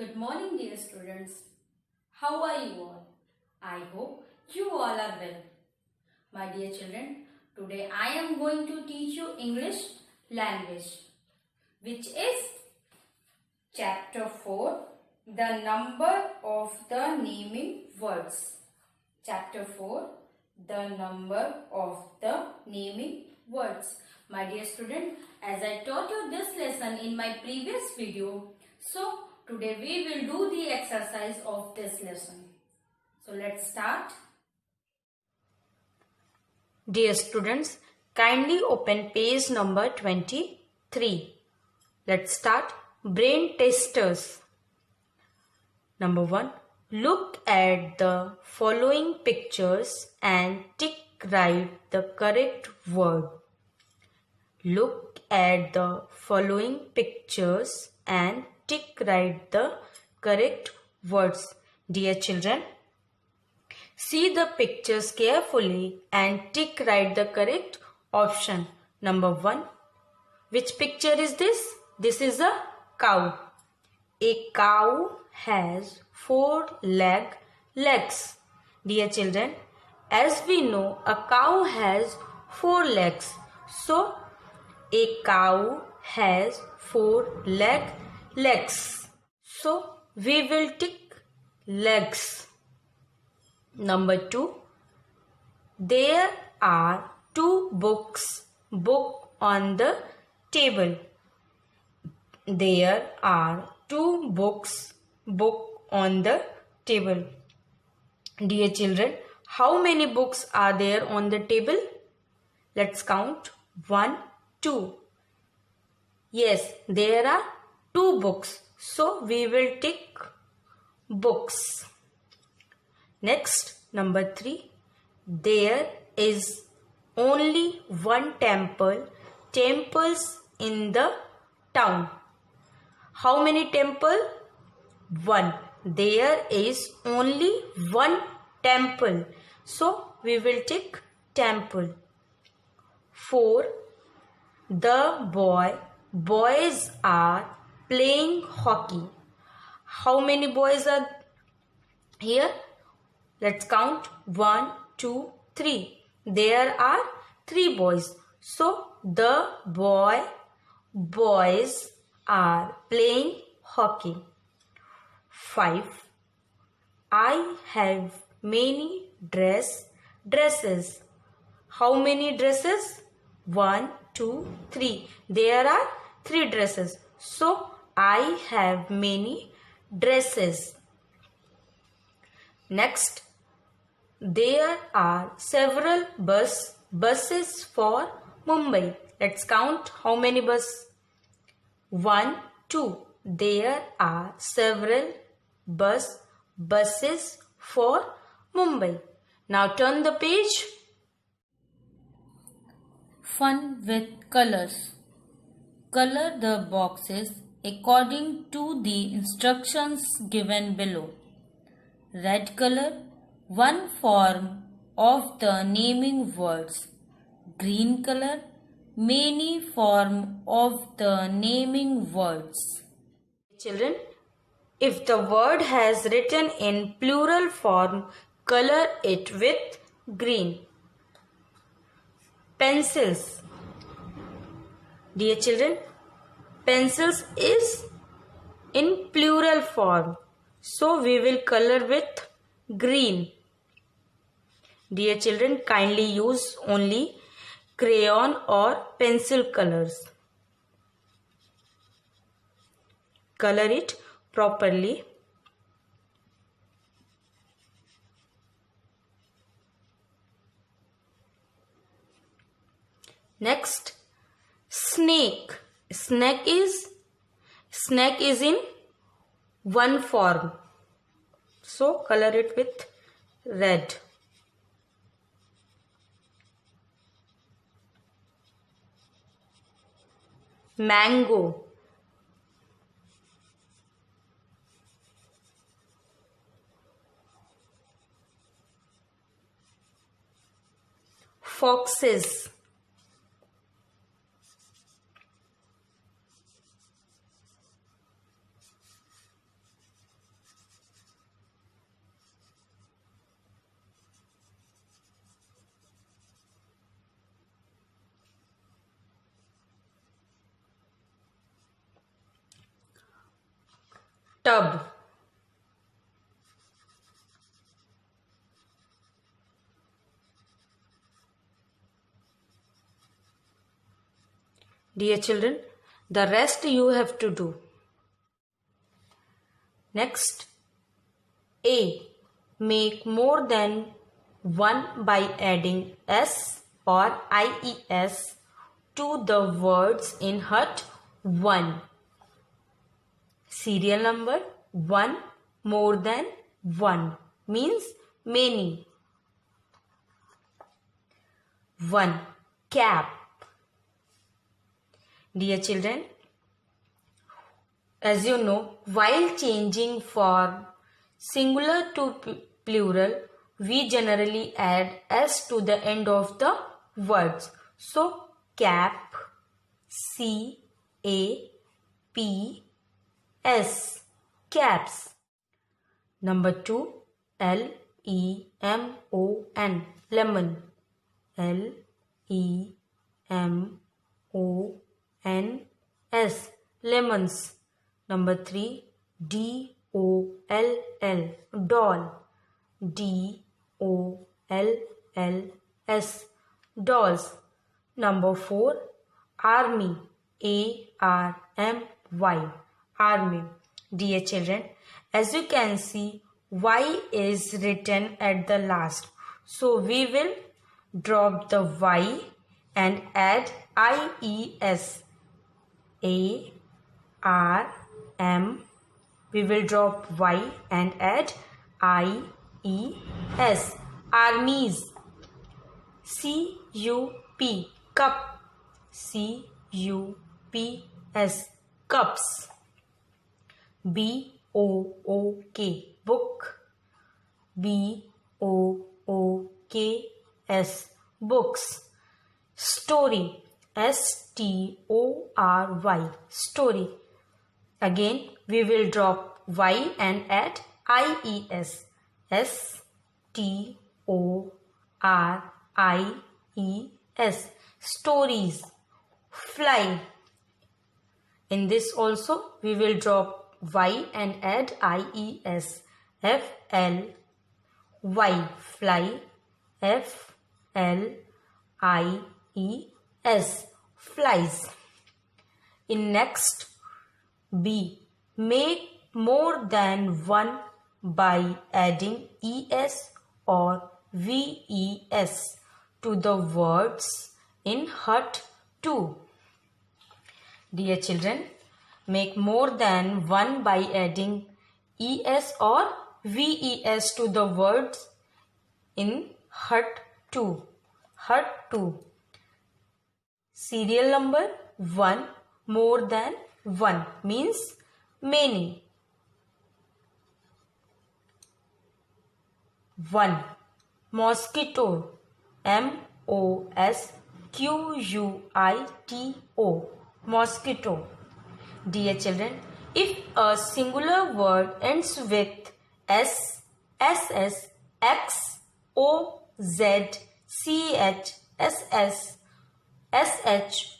Good morning, dear students. How are you all? I hope you all are well. My dear children, today I am going to teach you English language, which is Chapter 4, The Number of the Naming Words. Chapter 4, The Number of the Naming Words. My dear student, as I taught you this lesson in my previous video, so today we will do the exercise of this lesson. So let's start. Dear students, kindly open page number 23. Let's start. Brain testers. Number 1. Look at the following pictures and write the correct word. Look at the following pictures and write the correct words. Dear children, see the pictures carefully and write the correct option. Number 1. Which picture is this? This is a cow. A cow has 4 legs. Dear children, as we know, a cow has 4 legs. So, a cow has 4 legs. So, we will tick legs. Number 2. There are 2 books on the table. There are 2 books on the table. Dear children, how many books are there on the table? Let's count. 1, 2. Yes, there are 2 books. So, we will tick books. Next, number 3. There is only one temples in the town. How many temple? 1. There is only one temple. So, we will tick temple. 4. The boys are playing hockey. How many boys are here? Let's count. 1, 2, 3. There are 3 boys. So, the boys are playing hockey. 5. I have many dresses. How many dresses? 1, 2, 3. There are 3 dresses. So, I have many dresses. Next, there are several buses for Mumbai. Let's count how many buses. 1, 2. There are several buses for Mumbai. Now turn the page. Fun with colors. Color the boxes according to the instructions given below. Red color, one form of the naming words. Green color, many form of the naming words. Children, if the word has written in plural form, color it with green. Pencils. Dear children, pencils is in plural form. So, we will color with green. Dear children, kindly use only crayon or pencil colors. Color it properly. Next, snake. Snake is in one form. So, color it with red. Mango. Foxes. tub. Dear children, the rest you have to do. Next, A. Make more than 1 by adding S or IES to the words in hut 1. Serial number 1, more than 1 means many. 1. Cap. Dear children, as you know, while changing from singular to plural, we generally add S to the end of the words. So, cap, C-A-P-S, caps. Number 2, L-E-M-O-N, lemon, L-E-M-O-N-S, lemons. Number 3, D-O-L-L, doll, D-O-L-L-S, dolls. Number 4, army, A-R-M-Y, army. Dear children, as you can see, Y is written at the last. So we will drop the Y and add IES, A-R-M. We will drop Y and add I-E-S, armies. C-U-P, cup, C-U-P-S, cups. B-O-O-K, book, B-O-O-K-S, books. Story, S-T-O-R-Y, story. Again, we will drop Y and add IES, S-T-O-R-I-E-S, stories. Fly. In this also, we will drop Y and add IES, F-L-Y, fly, F-L-I-E-S, flies. In next, B. Make more than 1 by adding ES or VES to the words in hut 2. Dear children, make more than 1 by adding ES or VES to the words in hut 2. Hut 2. Serial number 1, more than 1 means many. 1. Mosquito, M-O-S-Q-U-I-T-O, mosquito. Dear children, if a singular word ends with S, SS, X, O, Z, CH, SS, SH,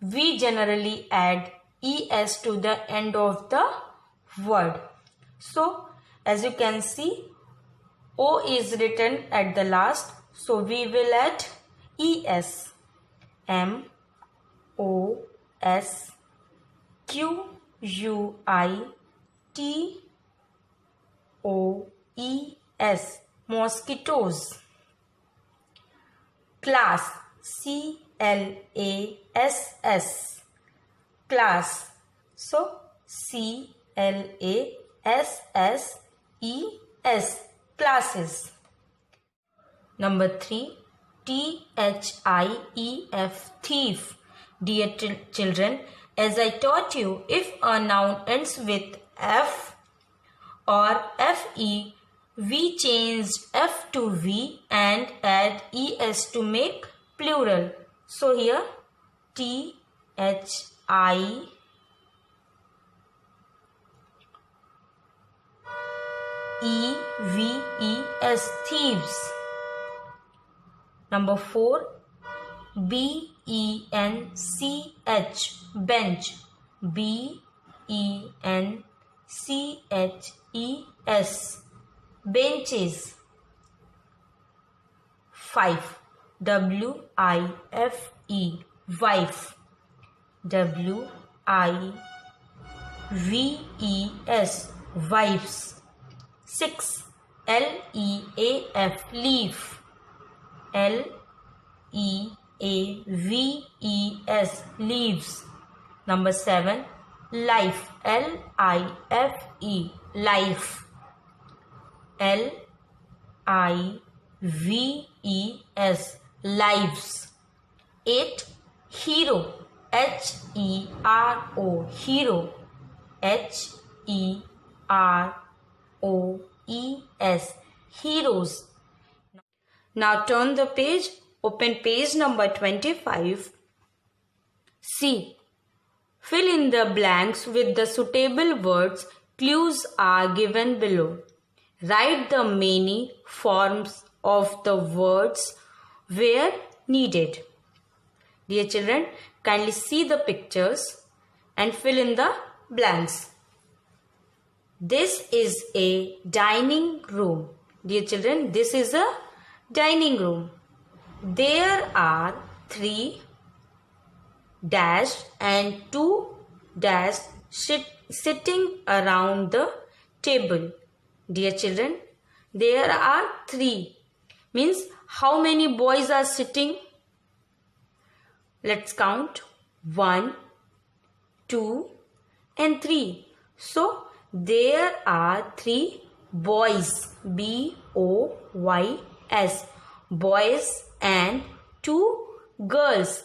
we generally add ES to the end of the word. So, as you can see, O is written at the last, so we will add ES. M, O, S, Q, U, I, T, O, E, S, mosquitoes. Class, C-L-A-S-S, class. So, C-L-A-S-S-E-S, classes. Number 3, T-H-I-E-F, thief. Dear children, as I taught you, if a noun ends with F or F-E, we changed F to V and add ES to make plural. So here T-H-I-E-V-E-S, thieves. Number 4, B-E-N-C-H, bench. B-E-N-C-H, CHES. Benches. 5. WIFE. Wife. WIVES. Wives. 6. LEAF. Leaf. LEAVES. Leaves. Number 7. Life. LIFE. Life. LIVES. Lives. 8. Hero. HERO. Hero. HEROES. Heroes. Now turn the page. Open page number 25. C. Fill in the blanks with the suitable words. Clues are given below. Write the many forms of the words where needed. Dear children, kindly see the pictures and fill in the blanks. This is a dining room. Dear children, this is a dining room. There are 3 dash and 2 dash sitting around the table. Dear children, there are 3. Means how many boys are sitting? Let's count. 1, 2 and 3. So there are 3 boys. BOYS. Boys and 2 girls.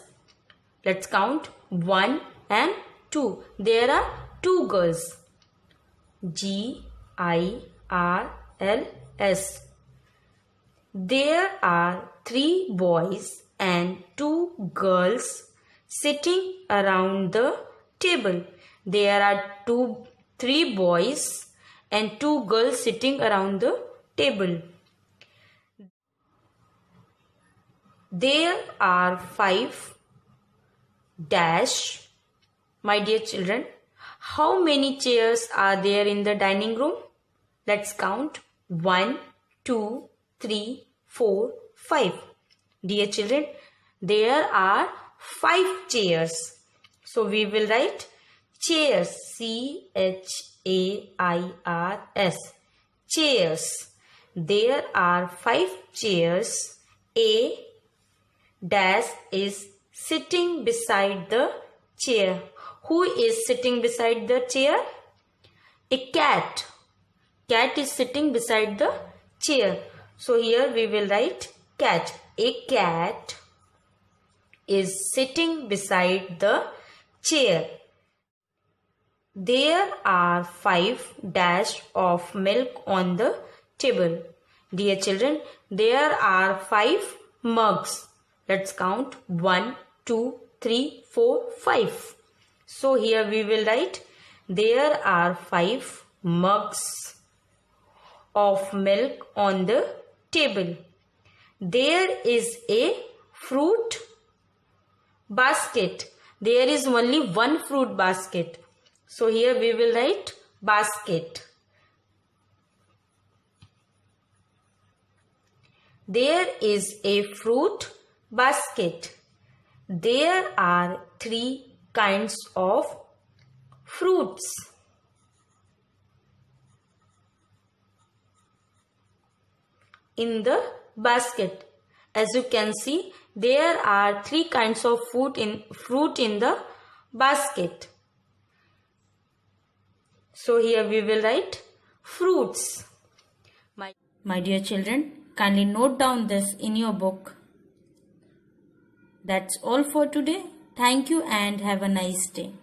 Let's count. 1 and 2. There are 2 girls. GIRLS. There are 3 boys and 2 girls sitting around the table. There are 3 boys and 2 girls sitting around the table. There are 5 dash. My dear children, how many chairs are there in the dining room? Let's count. 1, 2, 3, 4, 5. Dear children, there are 5 chairs. So we will write chairs. CHAIRS. Chairs. There are 5 chairs. A dash is sitting beside the chair. Who is sitting beside the chair? A cat. Cat is sitting beside the chair. So here we will write cat. A cat is sitting beside the chair. There are 5 dash of milk on the table. Dear children, there are 5 mugs. Let's count. 1, 2, 3, 4, 5. So here we will write there are 5 mugs of milk on the table. There is a fruit basket. There is only one fruit basket. So here we will write basket. There is a fruit basket. There are 3 kinds of fruits. In the basket. As you can see, there are 3 kinds of fruit in the basket. So here we will write fruits. My dear children, kindly note down this in your book. That's all for today. Thank you and have a nice day.